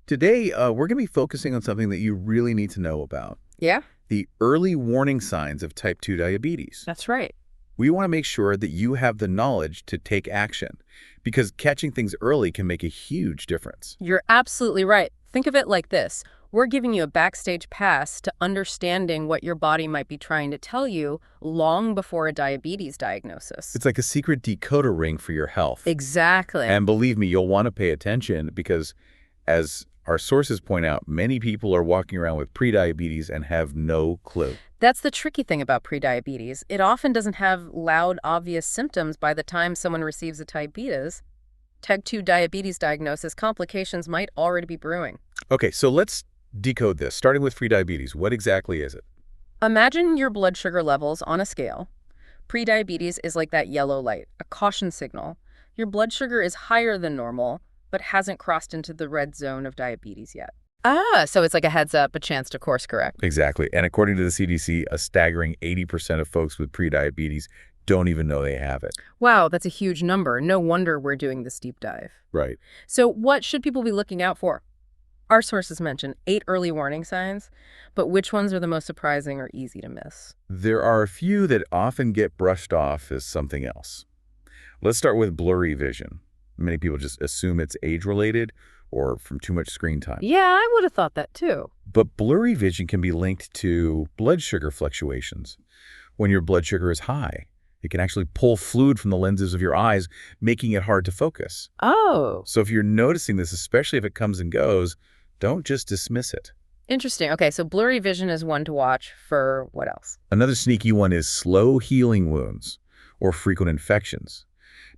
Today, we're going to be focusing on something that you really need to know about, Yeah, the early warning signs of type 2 diabetes. that's right. We want to make sure that you have the knowledge to take action because catching things early can make a huge difference. You're absolutely right. Think of it like this. We're giving you a backstage pass to understanding what your body might be trying to tell you long before a diabetes diagnosis. It's like a secret decoder ring for your health. Exactly. And believe me, you'll want to pay attention because, as our sources point out, many people are walking around with prediabetes and have no clue. That's the tricky thing about prediabetes. It often doesn't have loud, obvious symptoms by the time someone receives a type 2 diabetes diagnosis. Complications might already be brewing. Okay, so let's decode this. Starting with prediabetes, what exactly is it? Imagine your blood sugar levels on a scale. Prediabetes is like that yellow light, a caution signal. Your blood sugar is higher than normal, but hasn't crossed into the red zone of diabetes yet. So it's like a heads up, a chance to course correct. Exactly. And according to the CDC, a staggering 80% of folks with prediabetes don't even know they have it. Wow, that's a huge number. No wonder we're doing this deep dive. Right. So what should people be looking out for? Our sources mention 8 early warning signs, but which ones are the most surprising or easy to miss? There are a few that often get brushed off as something else. Let's start with blurry vision. Many people just assume it's age-related or from too much screen time. Yeah, I would have thought that too. But blurry vision can be linked to blood sugar fluctuations. When your blood sugar is high, it can actually pull fluid from the lenses of your eyes, making it hard to focus. Oh, So if you're noticing this, especially if it comes and goes, don't just dismiss it. interesting. Okay, so blurry vision is one to watch for what else? Another sneaky one is slow healing wounds or frequent infections.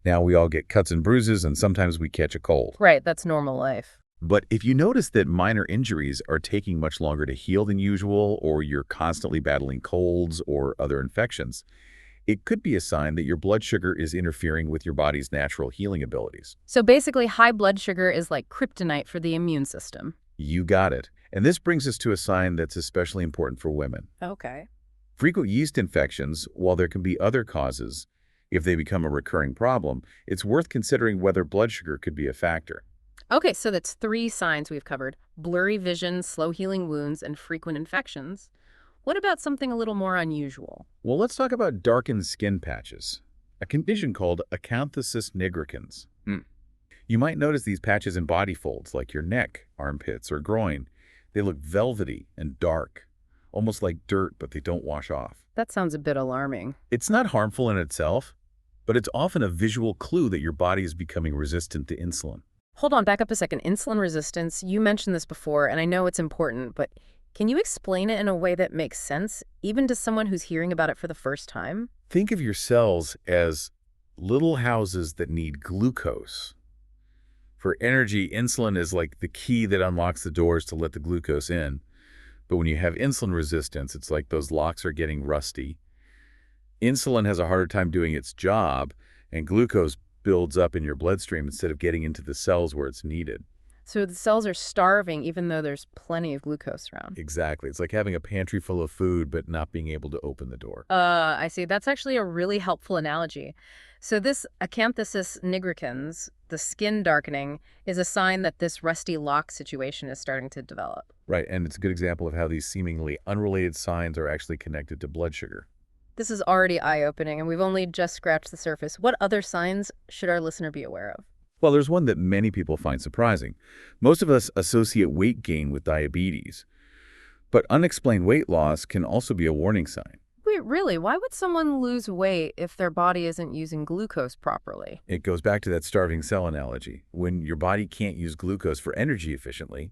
Now, we all get cuts and bruises, and sometimes we catch a cold. Right, that's normal life. But if you notice that minor injuries are taking much longer to heal than usual, or you're constantly battling colds or other infections, it could be a sign that your blood sugar is interfering with your body's natural healing abilities. So basically, high blood sugar is like kryptonite for the immune system. You got it. And this brings us to a sign that's especially important for women. Okay. Frequent yeast infections, while there can be other causes, if they become a recurring problem, it's worth considering whether blood sugar could be a factor. Okay, so that's 3 signs we've covered. Blurry vision, slow healing wounds, and frequent infections. What about something a little more unusual? Well, let's talk about darkened skin patches, a condition called acanthosis nigricans. You might notice these patches in body folds like your neck, armpits, or groin. They look velvety and dark, almost like dirt, but they don't wash off. That sounds a bit alarming. It's not harmful in itself, but it's often a visual clue that your body is becoming resistant to insulin. Hold on, back up a second. Insulin resistance, you mentioned this before, and I know it's important, but can you explain it in a way that makes sense, even to someone who's hearing about it for the first time? Think of your cells as little houses that need glucose. For energy, insulin is like the key that unlocks the doors to let the glucose in. But when you have insulin resistance, it's like those locks are getting rusty. Insulin has a harder time doing its job, and glucose builds up in your bloodstream instead of getting into the cells where it's needed. So the cells are starving even though there's plenty of glucose around. Exactly. It's like having a pantry full of food but not being able to open the door. I see. That's actually a really helpful analogy. So this acanthosis nigricans, the skin darkening, is a sign that this rusty lock situation is starting to develop. Right, and it's a good example of how these seemingly unrelated signs are actually connected to blood sugar. This is already eye-opening, and we've only just scratched the surface. What other signs should our listener be aware of? Well, there's one that many people find surprising. Most of us associate weight gain with diabetes, but unexplained weight loss can also be a warning sign. Wait, really? Why would someone lose weight if their body isn't using glucose properly? It goes back to that starving cell analogy. When your body can't use glucose for energy efficiently,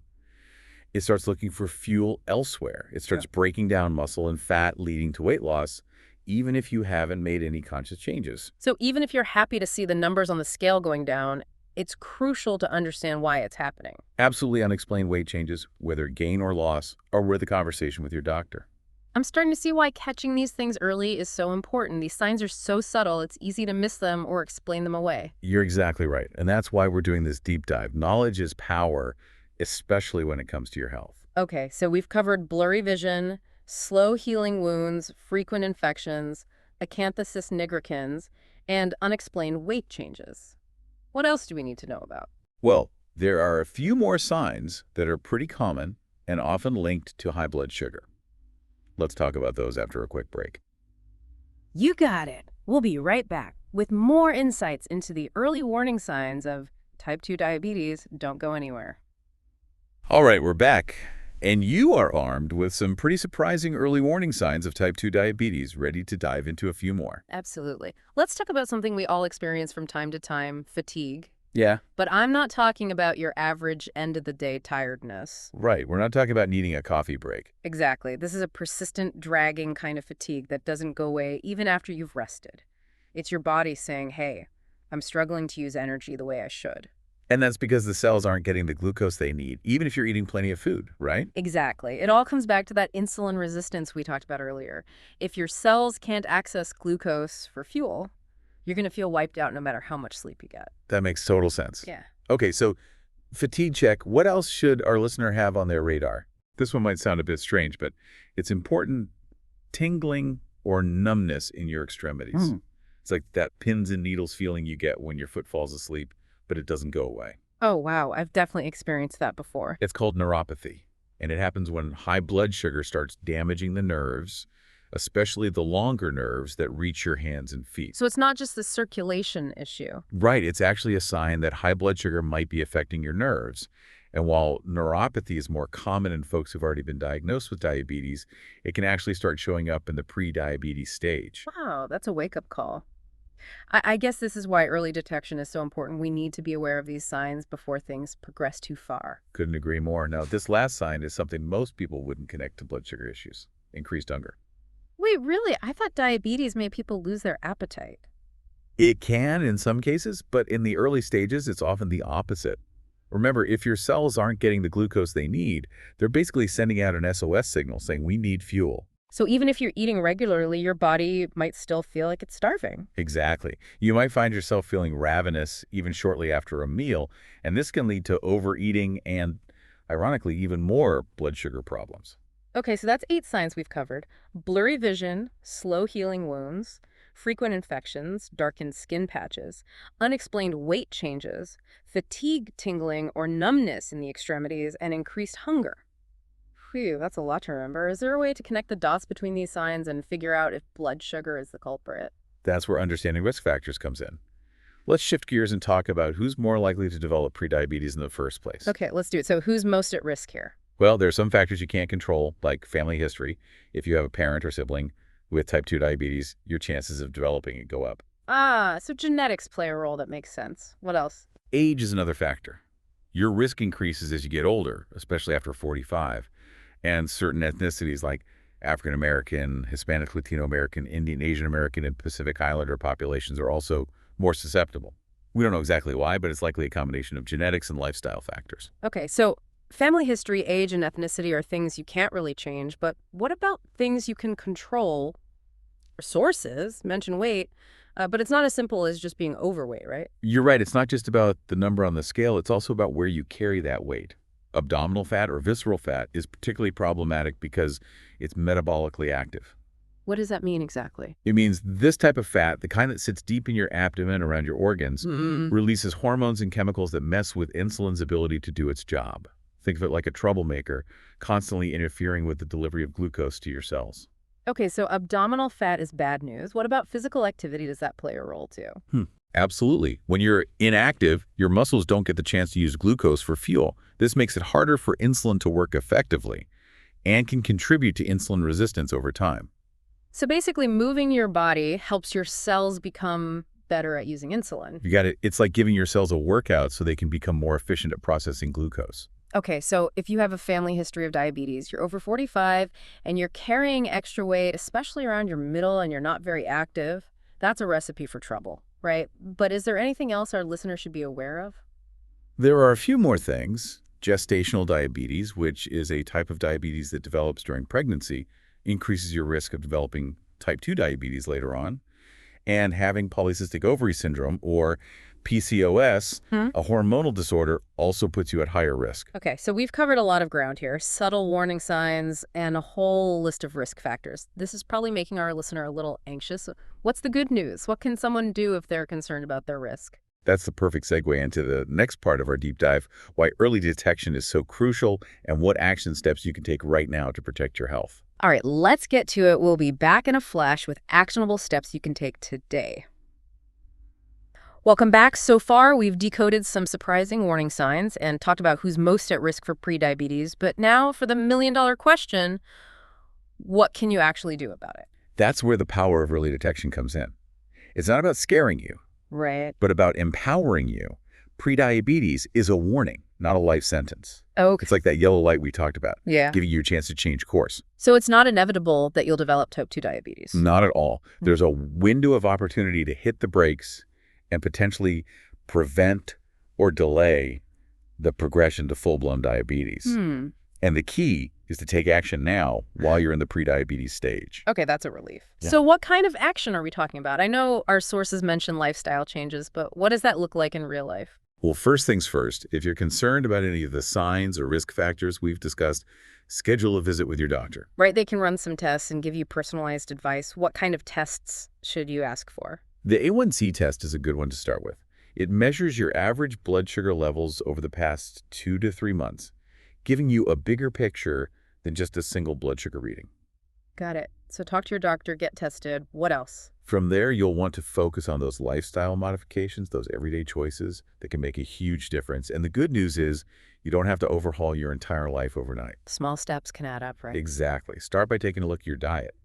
it starts looking for fuel elsewhere. It starts breaking down muscle and fat, leading to weight loss, even if you haven't made any conscious changes. So even if you're happy to see the numbers on the scale going down, it's crucial to understand why it's happening. Absolutely unexplained weight changes, whether gain or loss, are worth a conversation with your doctor. I'm starting to see why catching these things early is so important. These signs are so subtle, it's easy to miss them or explain them away. You're exactly right. And that's why we're doing this deep dive. Knowledge is power, especially when it comes to your health. Okay, so we've covered blurry vision, slow healing wounds, frequent infections, acanthosis nigricans, and unexplained weight changes. What else do we need to know about? Well, There are a few more signs that are pretty common and often linked to high blood sugar. Let's talk about those after a quick break. You got it. We'll be right back with more insights into the early warning signs of type 2 diabetes. Don't go anywhere. All right, we're back. And you are armed with some pretty surprising early warning signs of type 2 diabetes, ready to dive into a few more. Absolutely. Let's talk about something we all experience from time to time, fatigue. Yeah. But I'm not talking about your average end-of-the-day tiredness. Right, we're not talking about needing a coffee break. Exactly. This is a persistent, dragging kind of fatigue that doesn't go away even after you've rested. It's your body saying, hey, I'm struggling to use energy the way I should. And that's because the cells aren't getting the glucose they need, even if you're eating plenty of food, right? Exactly. It all comes back to that insulin resistance we talked about earlier. If your cells can't access glucose for fuel, you're going to feel wiped out no matter how much sleep you get. That makes total sense. Yeah. Okay, so fatigue check. What else should our listener have on their radar? This one might sound a bit strange, but it's important. Tingling or numbness in your extremities. It's like that pins and needles feeling you get when your foot falls asleep, but it doesn't go away. Oh, wow. I've definitely experienced that before. It's called neuropathy, and it happens when high blood sugar starts damaging the nerves, especially the longer nerves that reach your hands and feet. So it's not just the circulation issue. Right, it's actually a sign that high blood sugar might be affecting your nerves. And while neuropathy is more common in folks who've already been diagnosed with diabetes, it can actually start showing up in the pre-diabetes stage. Wow, that's a wake-up call. I guess this is why early detection is so important. We need to be aware of these signs before things progress too far. Couldn't agree more. Now, this last sign is something most people wouldn't connect to blood sugar issues: increased hunger. Wait, really? I thought diabetes made people lose their appetite. It can in some cases, but in the early stages, it's often the opposite. Remember, if your cells aren't getting the glucose they need, they're basically sending out an SOS signal saying, we need fuel. So even if you're eating regularly, your body might still feel like it's starving. Exactly. You might find yourself feeling ravenous even shortly after a meal, and this can lead to overeating and, ironically, even more blood sugar problems. Okay, so that's 8 signs we've covered. Blurry vision, slow healing wounds, frequent infections, darkened skin patches, unexplained weight changes, fatigue, tingling, or numbness in the extremities, and increased hunger. Phew, that's a lot to remember. Is there a way to connect the dots between these signs and figure out if blood sugar is the culprit? That's where understanding risk factors comes in. Let's shift gears and talk about who's more likely to develop prediabetes in the first place. Okay, let's do it. So who's most at risk here? Well, there are some factors you can't control, like family history. If you have a parent or sibling with type 2 diabetes, your chances of developing it go up. Ah, so genetics play a role. That makes sense. What else? Age is another factor. Your risk increases as you get older, especially after 45. And certain ethnicities like African American, Hispanic, Latino American, Indian, Asian American, and Pacific Islander populations are also more susceptible. We don't know exactly why, but it's likely a combination of genetics and lifestyle factors. Okay, so family history, age, and ethnicity are things you can't really change, but what about things you can control? Sources, mention weight, but it's not as simple as just being overweight, right? You're right. It's not just about the number on the scale. It's also about where you carry that weight. Abdominal fat or visceral fat is particularly problematic because it's metabolically active. What does that mean exactly? It means this type of fat, the kind that sits deep in your abdomen around your organs, releases hormones and chemicals that mess with insulin's ability to do its job. Think of it like a troublemaker, constantly interfering with the delivery of glucose to your cells. Okay, so abdominal fat is bad news. What about physical activity? Does that play a role too? Absolutely. When you're inactive, your muscles don't get the chance to use glucose for fuel. This makes it harder for insulin to work effectively and can contribute to insulin resistance over time. So basically, moving your body helps your cells become better at using insulin. You got it. It's like giving your cells a workout so they can become more efficient at processing glucose. Okay, so if you have a family history of diabetes, you're over 45, and you're carrying extra weight, especially around your middle, and you're not very active, that's a recipe for trouble, right? But is there anything else our listeners should be aware of? There are a few more things. Gestational diabetes, which is a type of diabetes that develops during pregnancy, increases your risk of developing type 2 diabetes later on. And having polycystic ovary syndrome, or PCOS, a hormonal disorder, also puts you at higher risk. Okay, so we've covered a lot of ground here, subtle warning signs and a whole list of risk factors. This is probably making our listener a little anxious. What's the good news? What can someone do if they're concerned about their risk? That's the perfect segue into the next part of our deep dive, why early detection is so crucial and what action steps you can take right now to protect your health. All right, let's get to it. We'll be back in a flash with actionable steps you can take today. Welcome back. So far, we've decoded some surprising warning signs and talked about who's most at risk for prediabetes. But now for the million-dollar question, what can you actually do about it? That's where the power of early detection comes in. It's not about scaring you, Right. but about empowering you. Prediabetes is a warning, not a life sentence. Okay. It's like that yellow light we talked about, Yeah. giving you a chance to change course. So it's not inevitable that you'll develop type 2 diabetes. Not at all. There's a window of opportunity to hit the brakes and potentially prevent or delay the progression to full-blown diabetes. And the key is to take action now while you're in the prediabetes stage. Okay, that's a relief. Yeah. So what kind of action are we talking about? I know our sources mention lifestyle changes, but what does that look like in real life? Well, first things first, if you're concerned about any of the signs or risk factors we've discussed, schedule a visit with your doctor. Right, they can run some tests and give you personalized advice. What kind of tests should you ask for? The A1C test is a good one to start with. It measures your average blood sugar levels over the past 2 to 3 months, giving you a bigger picture than just a single blood sugar reading. Got it. So talk to your doctor, get tested. What else? From there, you'll want to focus on those lifestyle modifications, those everyday choices that can make a huge difference. And the good news is you don't have to overhaul your entire life overnight. Small steps can add up, right? Exactly. Start by taking a look at your diet.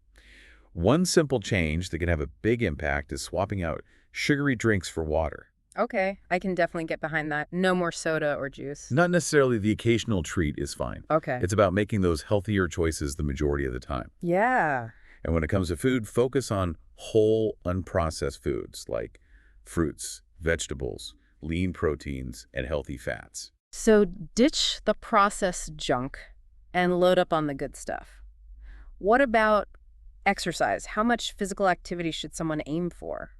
One simple change that can have a big impact is swapping out sugary drinks for water. Okay, I can definitely get behind that. No more soda or juice. Not necessarily the occasional treat is fine. Okay. It's about making those healthier choices the majority of the time. Yeah. And when it comes to food, focus on whole, unprocessed foods like fruits, vegetables, lean proteins, and healthy fats. So ditch the processed junk and load up on the good stuff. What about exercise? How much physical activity should someone aim for?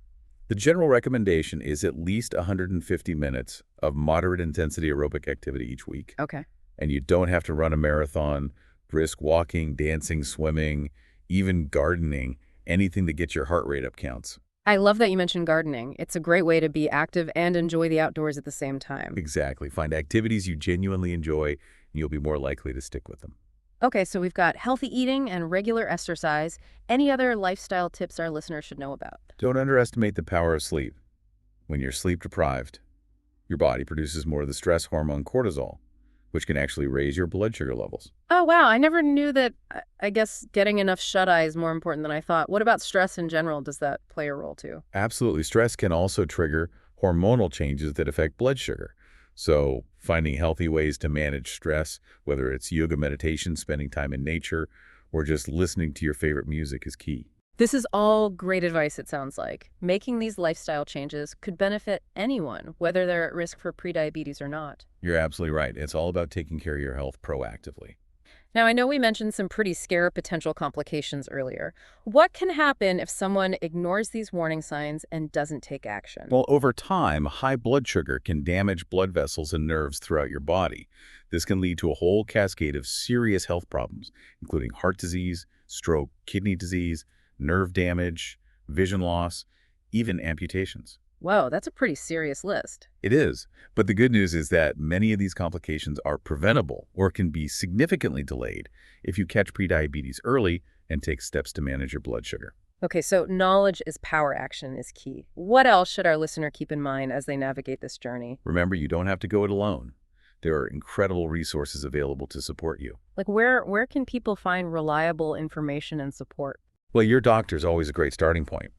The general recommendation is at least 150 minutes of moderate intensity aerobic activity each week. Okay. And you don't have to run a marathon, brisk walking, dancing, swimming, even gardening. Anything that gets your heart rate up counts. I love that you mentioned gardening. It's a great way to be active and enjoy the outdoors at the same time. Exactly. Find activities you genuinely enjoy, and you'll be more likely to stick with them. Okay, so we've got healthy eating and regular exercise. Any other lifestyle tips our listeners should know about? Don't underestimate the power of sleep. When you're sleep deprived, your body produces more of the stress hormone cortisol, which can actually raise your blood sugar levels. Oh, wow. I never knew that. I guess getting enough shut-eye is more important than I thought. What about stress in general? Does that play a role too? Absolutely. Stress can also trigger hormonal changes that affect blood sugar. So finding healthy ways to manage stress, whether it's yoga meditation, spending time in nature, or just listening to your favorite music is key. This is all great advice, it sounds like. Making these lifestyle changes could benefit anyone, whether they're at risk for prediabetes or not. You're absolutely right. It's all about taking care of your health proactively. Now, I know we mentioned some pretty scary potential complications earlier. What can happen if someone ignores these warning signs and doesn't take action? Well, over time, high blood sugar can damage blood vessels and nerves throughout your body. This can lead to a whole cascade of serious health problems, including heart disease, stroke, kidney disease, nerve damage, vision loss, even amputations. Whoa, that's a pretty serious list. It is, but the good news is that many of these complications are preventable or can be significantly delayed if you catch prediabetes early and take steps to manage your blood sugar. Okay, so knowledge is power, action is key. What else should our listener keep in mind as they navigate this journey? Remember, you don't have to go it alone. There are incredible resources available to support you. Like where can people find reliable information and support? Well, your doctor is always a great starting point.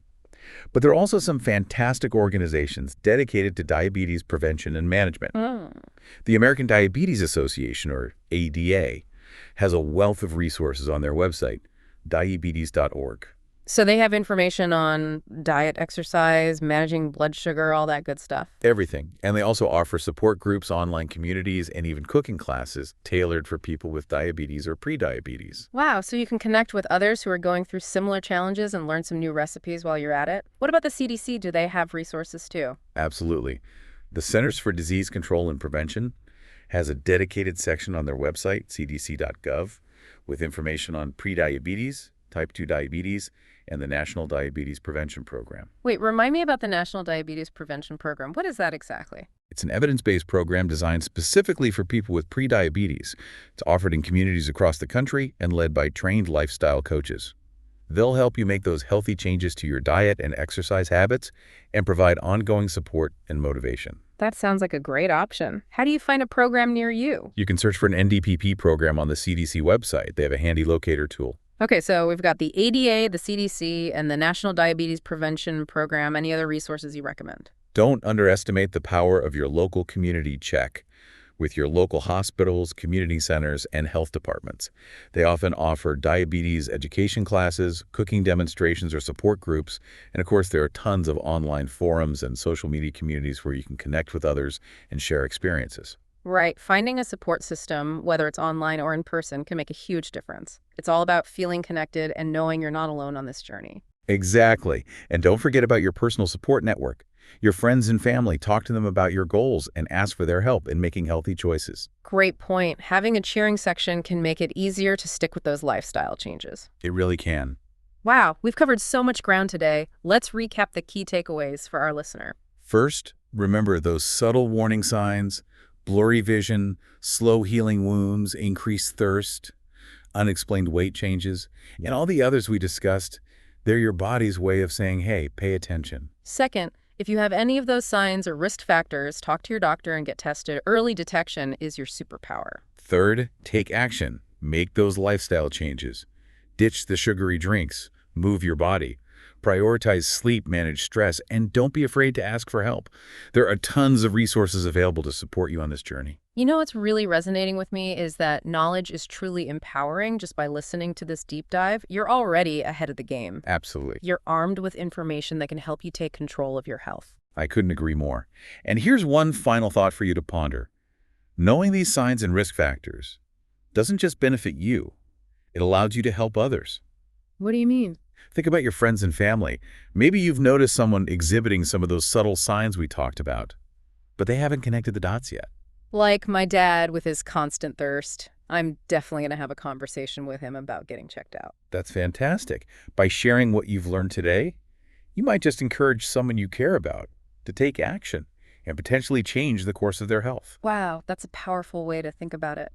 But there are also some fantastic organizations dedicated to diabetes prevention and management. The American Diabetes Association, or ADA, has a wealth of resources on their website, diabetes.org. So they have information on diet, exercise, managing blood sugar, all that good stuff. Everything. And they also offer support groups, online communities, and even cooking classes tailored for people with diabetes or prediabetes. Wow, so you can connect with others who are going through similar challenges and learn some new recipes while you're at it. What about the CDC? Do they have resources too? Absolutely. The Centers for Disease Control and Prevention has a dedicated section on their website, cdc.gov, with information on prediabetes, type 2 diabetes, and the National Diabetes Prevention Program. Wait, remind me about the National Diabetes Prevention Program. What is that exactly? It's an evidence-based program designed specifically for people with prediabetes. It's offered in communities across the country and led by trained lifestyle coaches. They'll help you make those healthy changes to your diet and exercise habits and provide ongoing support and motivation. That sounds like a great option. How do you find a program near you? You can search for an NDPP program on the CDC website. They have a handy locator tool. Okay, so we've got the ADA, the CDC, and the National Diabetes Prevention Program. Any other resources you recommend? Don't underestimate the power of your local community check with your local hospitals, community centers, and health departments. They often offer diabetes education classes, cooking demonstrations, or support groups. And of course, there are tons of online forums and social media communities where you can connect with others and share experiences. Right. Finding a support system, whether it's online or in person, can make a huge difference. It's all about feeling connected and knowing you're not alone on this journey. Exactly. And don't forget about your personal support network. Your friends and family, talk to them about your goals and ask for their help in making healthy choices. Great point. Having a cheering section can make it easier to stick with those lifestyle changes. It really can. Wow, we've covered so much ground today. Let's recap the key takeaways for our listener. First, remember those subtle warning signs: blurry vision, slow healing wounds, increased thirst, unexplained weight changes, and all the others we discussed. They're your body's way of saying, hey, pay attention. Second, if you have any of those signs or risk factors, talk to your doctor and get tested. Early detection is your superpower. Third, take action. Make those lifestyle changes. Ditch the sugary drinks. Move your body. Prioritize sleep, manage stress, and don't be afraid to ask for help. There are tons of resources available to support you on this journey. You know what's really resonating with me is that knowledge is truly empowering. Just by listening to this deep dive, you're already ahead of the game. Absolutely. You're armed with information that can help you take control of your health. I couldn't agree more. And here's one final thought for you to ponder. Knowing these signs and risk factors doesn't just benefit you. It allows you to help others. What do you mean? Think about your friends and family. Maybe you've noticed someone exhibiting some of those subtle signs we talked about, but they haven't connected the dots yet. Like my dad with his constant thirst. I'm definitely going to have a conversation with him about getting checked out. That's fantastic. By sharing what you've learned today, you might just encourage someone you care about to take action and potentially change the course of their health. Wow, that's a powerful way to think about it.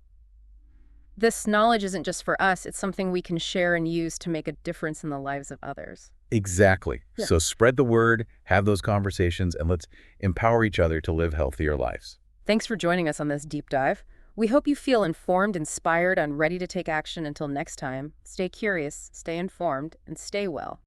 This knowledge isn't just for us, it's something we can share and use to make a difference in the lives of others. Exactly. Yeah. So spread the word, have those conversations, and let's empower each other to live healthier lives. Thanks for joining us on this deep dive. We hope you feel informed, inspired, and ready to take action. Until next time, stay curious, stay informed, and stay well.